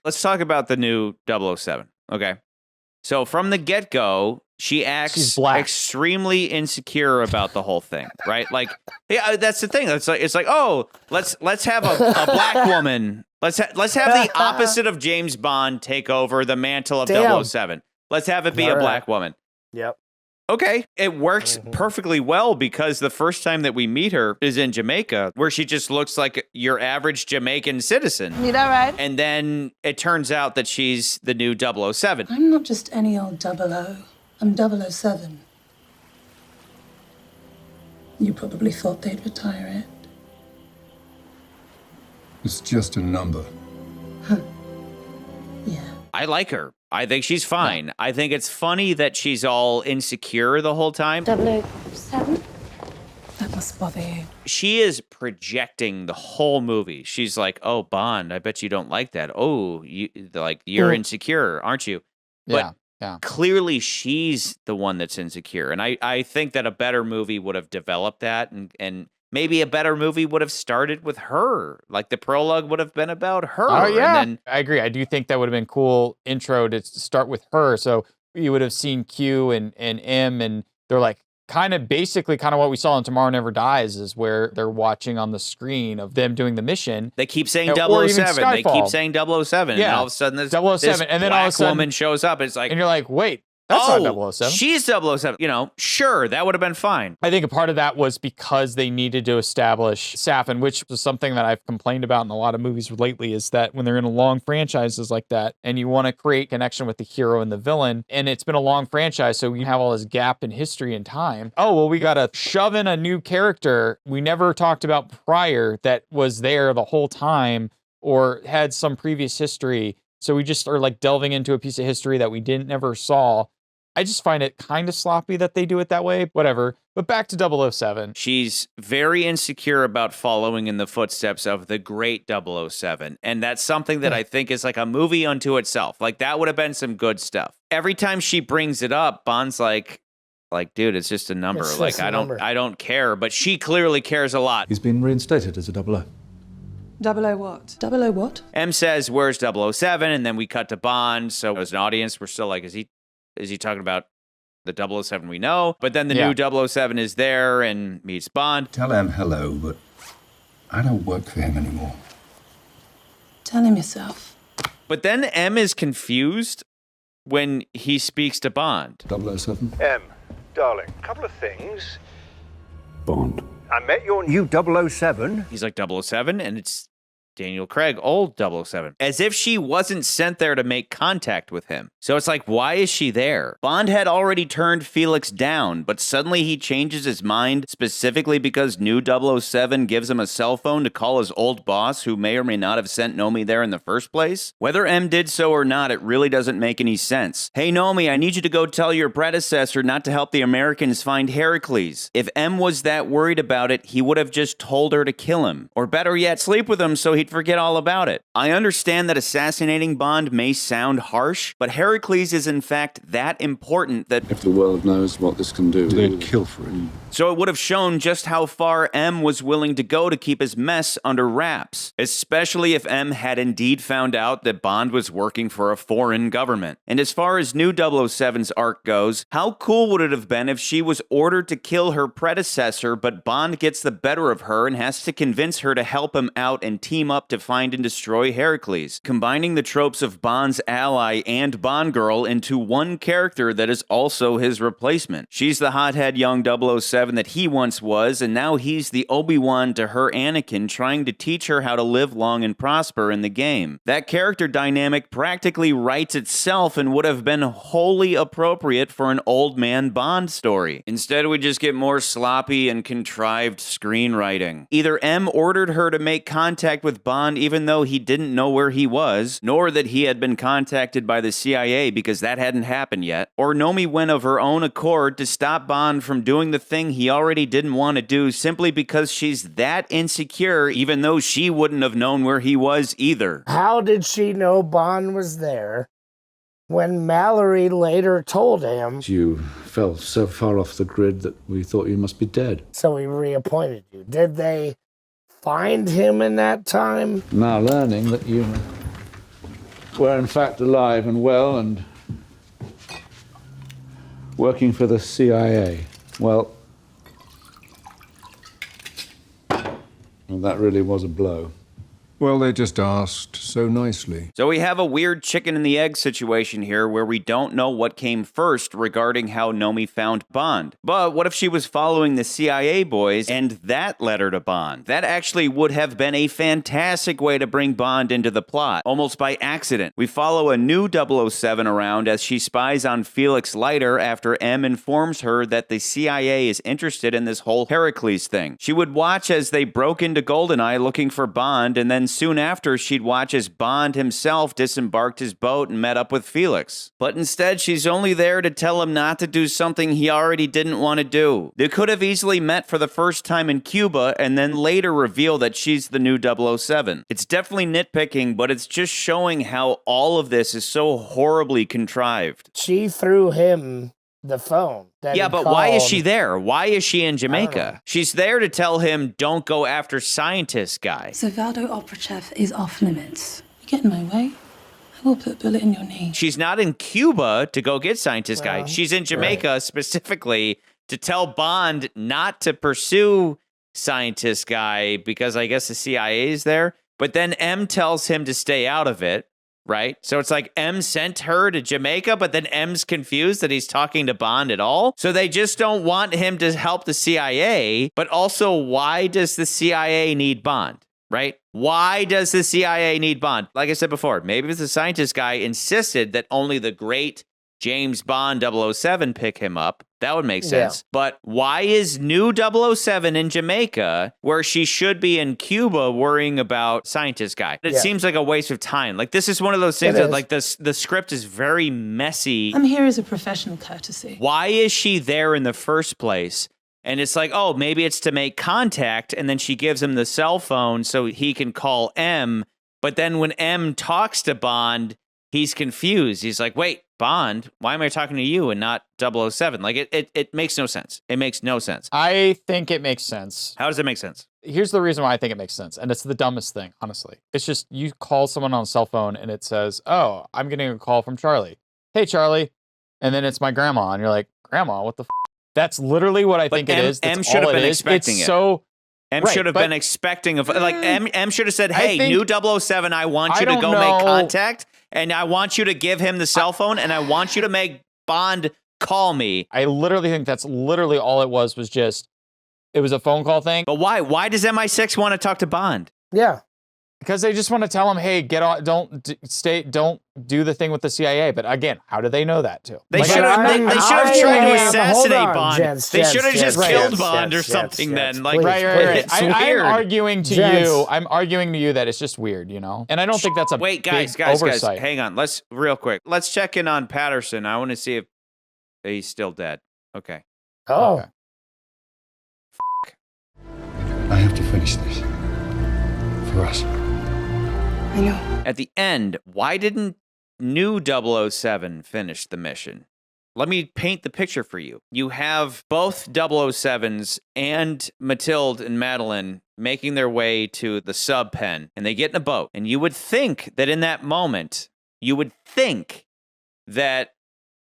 let's talk about the new 007. Okay. So from the get-go, she acts extremely insecure about the whole thing, right? Like, yeah, that's the thing. It's like, oh, let's have a black woman. Let's have the opposite of James Bond take over the mantle of 007. Let's have it be a black woman. Yep. Okay, it works perfectly well because the first time that we meet her is in Jamaica, where she just looks like your average Jamaican citizen. You know, right? And then it turns out that she's the new 007. I'm not just any old 00. I'm 007. You probably thought they'd retire it. It's just a number. Huh. Yeah. I like her. I think she's fine. I think it's funny that she's all insecure the whole time. 007? That must bother you. She is projecting the whole movie. She's like, oh, Bond, I bet you don't like that. Oh, you're insecure, aren't you? But clearly she's the one that's insecure. And I think that a better movie would have developed that and maybe a better movie would have started with her. Like the prologue would have been about her. Oh, yeah. And then, I agree. I do think that would have been cool intro to start with her. So you would have seen Q and M, and they're like basically what we saw in Tomorrow Never Dies is where they're watching on the screen of them doing the mission. They keep saying 007. They keep saying 007. Yeah. And all of a sudden this 007. And then all of a sudden woman shows up. It's like, and you're like, wait. That's not 007. She's 007. You know, sure, that would have been fine. I think a part of that was because they needed to establish Safin, which was something that I've complained about in a lot of movies lately, is that when they're in a long franchises like that, and you want to create connection with the hero and the villain, and it's been a long franchise, so you have all this gap in history and time. Oh, well, we got to shove in a new character we never talked about prior that was there the whole time or had some previous history. So we just are like delving into a piece of history that we never saw. I just find it kind of sloppy that they do it that way. Whatever. But back to 007. She's very insecure about following in the footsteps of the great 007. And that's something that I think is like a movie unto itself. Like that would have been some good stuff. Every time she brings it up, Bond's like, dude, it's just a number. It's like just a I number. don't care. But she clearly cares a lot. He's been reinstated as a 00. 00 what? 00 what? M says, where's 007? And then we cut to Bond. So as an audience, we're still like, is he talking about the 007 we know? But then the new 007 is there and meets Bond. Tell him hello, but I don't work for him anymore. Tell him yourself. But then M is confused when he speaks to Bond. 007? M, darling, couple of things. Bond. I met your new 007. He's like 007, and it's Daniel Craig, old 007. As if she wasn't sent there to make contact with him. So it's like, why is she there? Bond had already turned Felix down, but suddenly he changes his mind specifically because new 007 gives him a cell phone to call his old boss, who may or may not have sent Nomi there in the first place. Whether M did so or not, it really doesn't make any sense. Hey Nomi, I need you to go tell your predecessor not to help the Americans find Heracles. If M was that worried about it, he would have just told her to kill him. Or better yet, sleep with him so he'd forget all about it. I understand that assassinating Bond may sound harsh, but Heracles is in fact that important that if the world knows what this can do, They'd kill for him. So it would have shown just how far M was willing to go to keep his mess under wraps, especially if M had indeed found out that Bond was working for a foreign government. And as far as new 007's arc goes, how cool would it have been if she was ordered to kill her predecessor, but Bond gets the better of her and has to convince her to help him out and team up to find and destroy Heracles, combining the tropes of Bond's ally and Bond girl into one character that is also his replacement. She's the hothead young 007 that he once was, and now he's the Obi-Wan to her Anakin, trying to teach her how to live long and prosper in the game. That character dynamic practically writes itself and would have been wholly appropriate for an old man Bond story. Instead, we just get more sloppy and contrived screenwriting. Either M ordered her to make contact with Bond even though he didn't know where he was, nor that he had been contacted by the CIA because that hadn't happened yet, or Nomi went of her own accord to stop Bond from doing the thing he already didn't want to do simply because she's that insecure, even though she wouldn't have known where he was either. How did she know Bond was there when Mallory later told him? You fell so far off the grid that we thought you must be dead. So he reappointed you. Did they find him in that time? Now learning that you were in fact alive and well and working for the CIA. Well, that really was a blow. Well, they just asked so nicely. So we have a weird chicken and the egg situation here where we don't know what came first regarding how Nomi found Bond. But what if she was following the CIA boys and that led her to Bond? That actually would have been a fantastic way to bring Bond into the plot, almost by accident. We follow a new 007 around as she spies on Felix Leiter after M informs her that the CIA is interested in this whole Heracles thing. She would watch as they broke into GoldenEye looking for Bond, and then soon after, she'd watch as Bond himself disembarked his boat and met up with Felix. But instead, she's only there to tell him not to do something he already didn't want to do. They could have easily met for the first time in Cuba and then later reveal that she's the new 007. It's definitely nitpicking, but it's just showing how all of this is so horribly contrived. She threw him the phone. Yeah, but why is she there? Why is she in Jamaica? She's there to tell him, don't go after scientist guy. So Valdo Operachev is off limits. You get in my way, I will put a bullet in your knee. She's not in Cuba to go get scientist guy. She's in Jamaica specifically to tell Bond not to pursue scientist guy because I guess the CIA is there. But then M tells him to stay out of it. Right? So it's like M sent her to Jamaica, but then M's confused that he's talking to Bond at all. So they just don't want him to help the CIA. But also, why does the CIA need Bond? Right? Why does the CIA need Bond? Like I said before, maybe if the scientist guy insisted that only the great James Bond 007 pick him up, that would make sense. Yeah. But why is new 007 in Jamaica where she should be in Cuba worrying about scientist guy? It seems like a waste of time. Like, this is one of those things that, like, the script is very messy. I'm here as a professional courtesy. Why is she there in the first place? And it's like, oh, maybe it's to make contact, and then she gives him the cell phone so he can call M. But then when M talks to Bond, he's confused. He's like, wait, Bond, why am I talking to you and not 007? Like, it makes no sense. It makes no sense. I think it makes sense. How does it make sense? Here's the reason why I think it makes sense. And it's the dumbest thing, honestly. It's just you call someone on a cell phone and it says, oh, I'm getting a call from Charlie. Hey, Charlie. And then it's my grandma. And you're like, Grandma, what the f? That's literally what I think it is. That's M should have been expecting it. So M should have been expecting of, like, M should have said, hey, new 007, I want you to go make contact. And I want you to give him the cell phone, and I want you to make Bond call me. I literally think that's literally all it was just, it was a phone call thing. But why? Why does MI6 want to talk to Bond? Yeah. Because they just want to tell him, hey, get on, don't do the thing with the CIA. But again, how do they know that too? They should have tried to assassinate Bond. They should have just killed Bond or something then. Like, right. I'm arguing to you. I'm arguing to you that it's just weird, you know? And I don't think that's a Wait, guys, hang on. Real quick. Let's check in on Patterson. I want to see if he's still dead. Okay. Oh. Okay. I have to finish this. For us. I know. At the end, why didn't new 007 finish the mission? Let me paint the picture for you. You have both 007s and Mathilde and Madeline making their way to the sub pen, and they get in a boat. And you would think that in that moment, that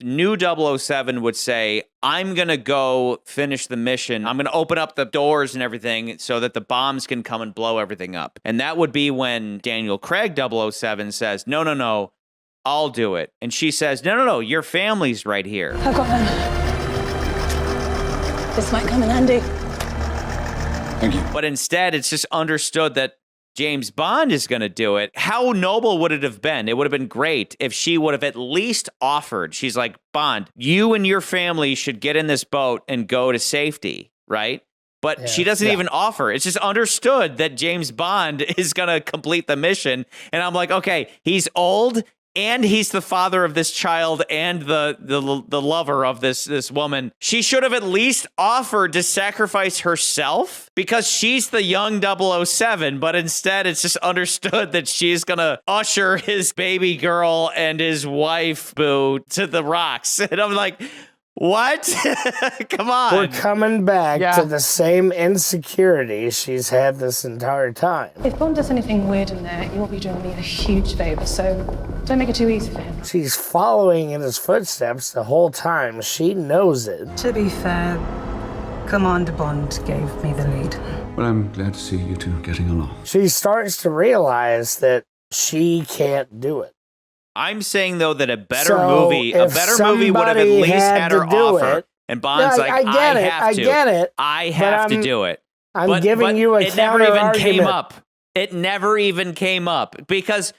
new 007 would say, I'm going to go finish the mission. I'm going to open up the doors and everything so that the bombs can come and blow everything up. And that would be when Daniel Craig 007 says, no, I'll do it. And she says, no, your family's right here. I've got them. This might come in handy. Thank you. But instead, it's just understood that James Bond is going to do it. How noble would it have been? It would have been great if she would have at least offered. She's like, Bond, you and your family should get in this boat and go to safety, right? But she doesn't even offer. It's just understood that James Bond is going to complete the mission. And I'm like, okay, he's old and he's the father of this child and the lover of this woman. She should have at least offered to sacrifice herself because she's the young 007, but instead it's just understood that she's gonna usher his baby girl and his wife, boo, to the rocks. And I'm like, What? Come on. We're coming back Yeah. to the same insecurity she's had this entire time. If Bond does anything weird in there, you'll be doing me a huge favour, so don't make it too easy for him. She's following in his footsteps the whole time. She knows it. To be fair, Commander Bond gave me the lead. Well, I'm glad to see you two getting along. She starts to realize that she can't do it. I'm saying though that a better So, movie if would have at somebody least had her had to do offer. it- And Bond's No, like, I get it. have I to. get it. I But have to I'm- do it. I'm giving you a it never even came counter-argument. up. It never even came up because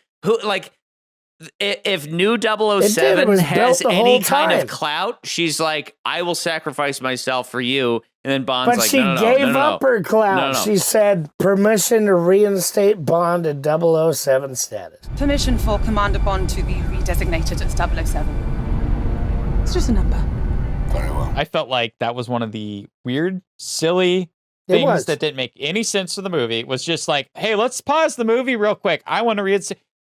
if new 007 It was has built the any whole kind time. of clout, she's like, I will sacrifice myself for you. And then Bond's But like, she no, gave no. up her clout. No, no. She said permission to reinstate Bond to 007 status. Permission for Commander Bond to be redesignated as 007. It's just a number. Very well. I felt like that was one of the weird, silly It things was. that didn't make any sense to the movie. It was just like, hey, let's pause the movie real quick. I want to read.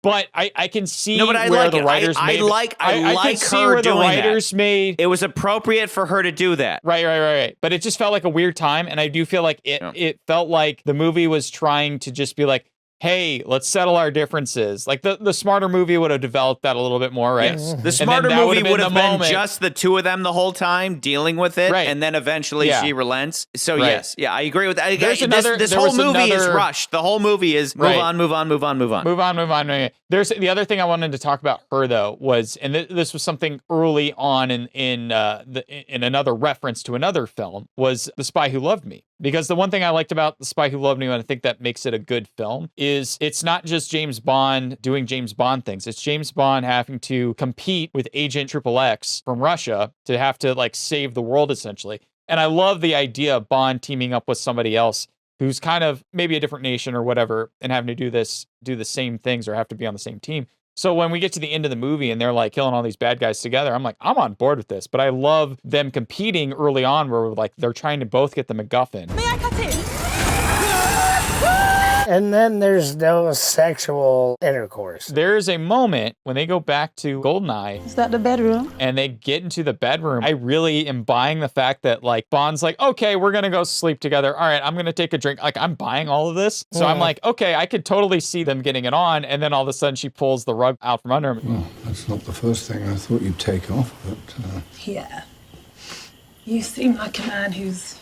But I can see No, but I where like the it. writers I made. like I can see her where the doing that. writers made. It was appropriate for her to do that. Right. But it just felt like a weird time, and I do feel like it felt like the movie was trying to just be like, hey, let's settle our differences. Like the smarter movie would have developed that a little bit more, right? Yes. And The then smarter that movie would have the been moment. just the two of them the whole time dealing with it, Right. and then eventually Yeah. she relents. So Right. yes, I agree with that. There's This another- this there whole was movie is another- rushed. The whole movie is move Right. on. Move on. There's the other thing I wanted to talk about her though was, and this was something early on in another reference to another film, was The Spy Who Loved Me. Because the one thing I liked about The Spy Who Loved Me, and I think that makes it a good film, is it's not just James Bond doing James Bond things. It's James Bond having to compete with Agent XXX from Russia to have to like save the world essentially. And I love the idea of Bond teaming up with somebody else who's kind of maybe a different nation or whatever, and having to do the same things or have to be on the same team. So when we get to the end of the movie and they're like killing all these bad guys together, I'm like, I'm on board with this. But I love them competing early on where like they're trying to both get the MacGuffin. May I cut in? And then there's no sexual intercourse. There's a moment when they go back to Goldeneye Is that the bedroom? and they get into the bedroom. I really am buying the fact that like Bond's like, okay, we're gonna go sleep together. All right, I'm gonna take a drink. Like I'm buying all of this. So I'm like, okay, I could totally see them getting it on. And then all of a sudden she pulls the rug out from under him. Well, that's not the first thing I thought you'd take off, but Yeah. You seem like a man who's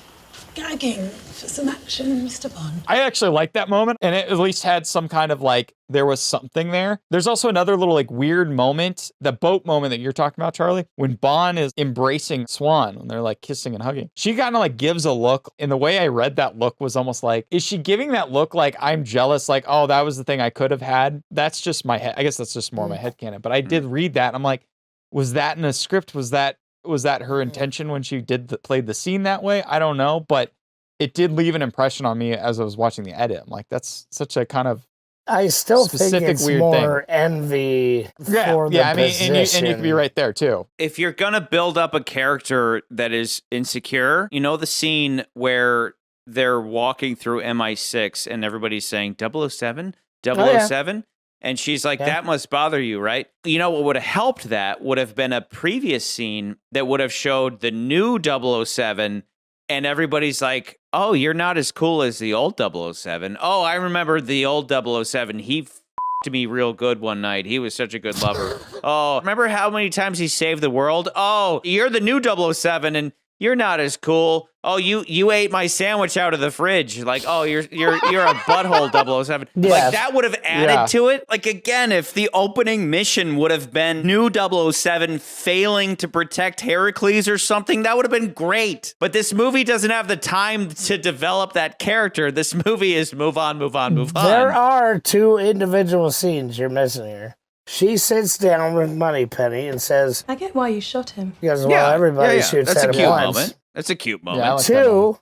gagging for some action, Mr. Bond. I actually liked that moment, and it at least had some kind of like, there was something there. There's also another little like weird moment, the boat moment that you're talking about, Charlie, when Bond is embracing Swan, when they're like kissing and hugging. She kind of like gives a look, and the way I read that look was almost like, is she giving that look like I'm jealous, like, oh, that was the thing I could have had? That's just my head. I guess that's just more my headcanon, but I did read that, and I'm like, was that in the script? Was that her intention when she played the scene that way? I don't know, but it did leave an impression on me as I was watching the edit. I'm like, that's such a kind of I still think specific it's weird more envy for the I mean, and position. you could be right there too. If you're gonna build up a character that is insecure, you know the scene where they're walking through MI6 and everybody's saying 007, 007? And she's like, that must bother you, right? You know what would have helped that would have been a previous scene that would have showed the new 007, and everybody's like, oh, you're not as cool as the old 007. Oh, I remember the old 007. He f***ed me real good one night. He was such a good lover. Oh, remember how many times he saved the world? Oh, you're the new 007, and you're not as cool. Oh, you ate my sandwich out of the fridge. Like, oh, you're a butthole 007. Yeah. Like that would have added Yeah. to it. Like again, if the opening mission would have been new 007 failing to protect Heracles or something, that would have been great. But this movie doesn't have the time to develop that character. This movie is move on. There are two individual scenes you're missing here. She sits down with Moneypenny and says, I get why you shot him. because, well, everybody shoots That's at a him cute once. moment. That's a cute moment. Yeah, I like that moment.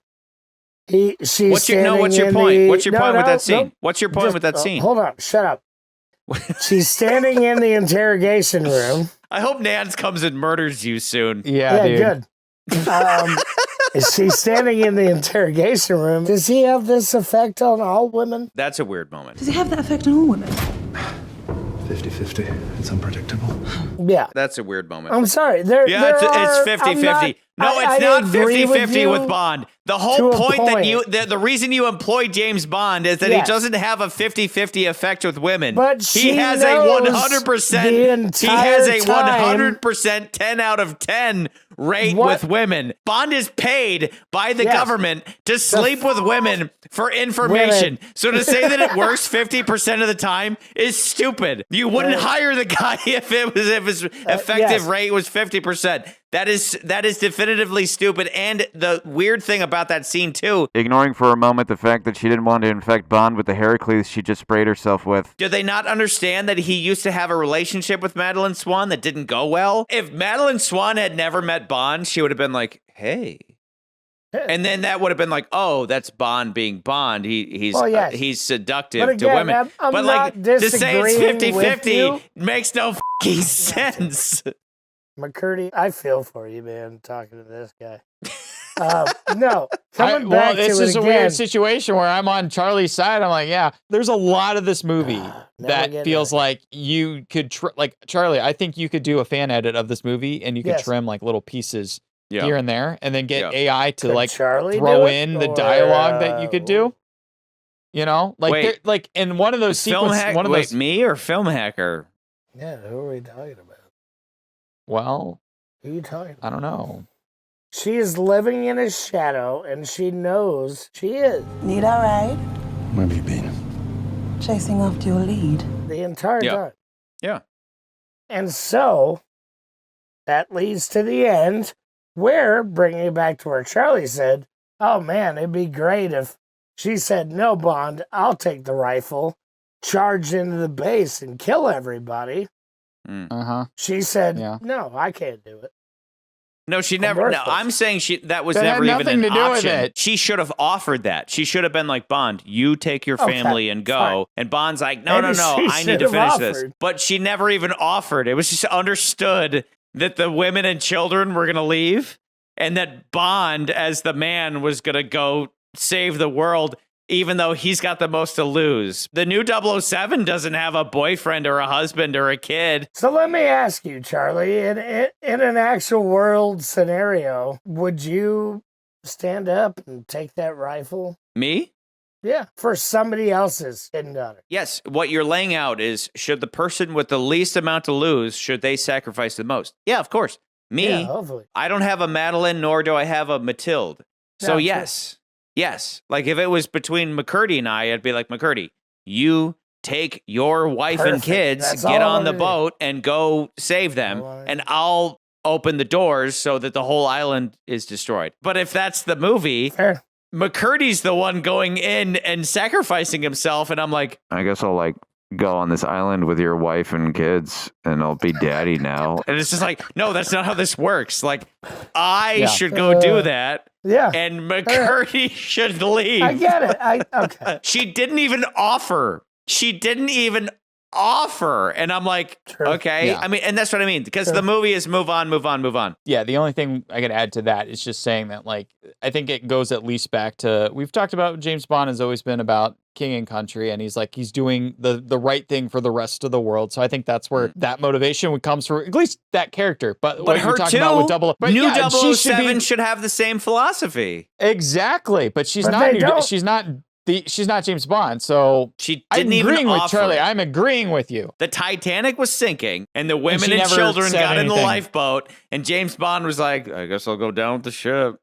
Two, she's What's your standing point? in the- What's your point with that scene? no. What's your point Just- with that scene? Hold on, shut up. She's standing in the interrogation room. I hope Nance comes and murders you soon. Yeah, dude. Good. She's standing in the interrogation room. Does he have this effect on all women? That's a weird moment. Does he have that effect on all women? 50-50. It's unpredictable. Yeah. That's a weird moment. I'm sorry. Yeah, it's 50-50. No, it's not 50-50 with Bond. The whole point that the reason you employ James Bond is that he doesn't have a 50-50 effect with women. But he has a 100%. He has a 100% 10 out of 10 rate with women. Bond is paid by the government to sleep with women for information. So to say that it works 50% of the time is stupid. You wouldn't hire the guy if his effective rate was 50%. That is definitively stupid. And the weird thing about that scene too, ignoring for a moment the fact that she didn't want to infect Bond with the Heracles she just sprayed herself with. Do they not understand that he used to have a relationship with Madeline Swan that didn't go well? If Madeline Swan had never met Bond, she would have been like, hey. And then that would have been like, oh, that's Bond being Bond. He's seductive to women. But like to say it's 50-50 makes no fucking sense. McCurdy, I feel for you, man, talking to this guy. No, coming back to it again. This is a weird situation where I'm on Charlie's side. I'm like, yeah, there's a lot of this movie that feels like you could, like, Charlie, I think you could do a fan edit of this movie and you could trim like little pieces here and there and then get AI to Could like Charlie throw in the dialogue that you could do. You know, like, Wait. like in one of those sequences, me or Film Hacker? Yeah, who are we talking about? Well, who are you talking about? I don't know. She is living in his shadow, and she knows she is. Need a ride? Where have you been? Chasing after your lead. The entire time. Yeah. And so, that leads to the end, where, bringing it back to where Charlie said, oh man, it'd be great if she said, no, Bond, I'll take the rifle, charge into the base, and kill everybody. She said, no, I can't do it. No, she never. No, I'm saying that was never even an option. She should have offered that. She should have been like, Bond, you take your family and go. Fine. And Bond's like, no, I need to finish this. But she never even offered. It was just understood that the women and children were going to leave and that Bond, as the man, was going to go save the world, even though he's got the most to lose. The new 007 doesn't have a boyfriend or a husband or a kid. So let me ask you, Charlie, in an actual world scenario, would you stand up and take that rifle? Me? Yeah, for somebody else's hidden daughter. Yes, what you're laying out is, should the person with the least amount to lose, should they sacrifice the most? Yeah, of course. Me, hopefully. I don't have a Madeline, nor do I have a Mathilde. So yes. Yes, like if it was between McCurdy and I, I'd be like, McCurdy, you take your wife and kids, get on the boat and go save them, and I'll open the doors so that the whole island is destroyed. But if that's the movie, McCurdy's the one going in and sacrificing himself, and I'm like, I guess I'll like go on this island with your wife and kids and I'll be daddy now. And it's just like, no, that's not how this works. Like, I should go do that. Yeah. And McCurdy should leave. I get it. Okay. She didn't even offer. And I'm like, okay. Yeah. I mean, and that's what I mean, because the movie is move on. Yeah, the only thing I could add to that is just saying that, like, I think it goes at least back to, we've talked about James Bond has always been about king and country, and he's like, he's doing the right thing for the rest of the world. So I think that's where that motivation would comes from, at least that character. But what you're talking about with New 007 should have the same philosophy. Exactly, but she's not James Bond, so she didn't even offer. With Charlie. I'm agreeing with you. The Titanic was sinking, and the women and children got in the lifeboat, and James Bond was like, I guess I'll go down with the ship.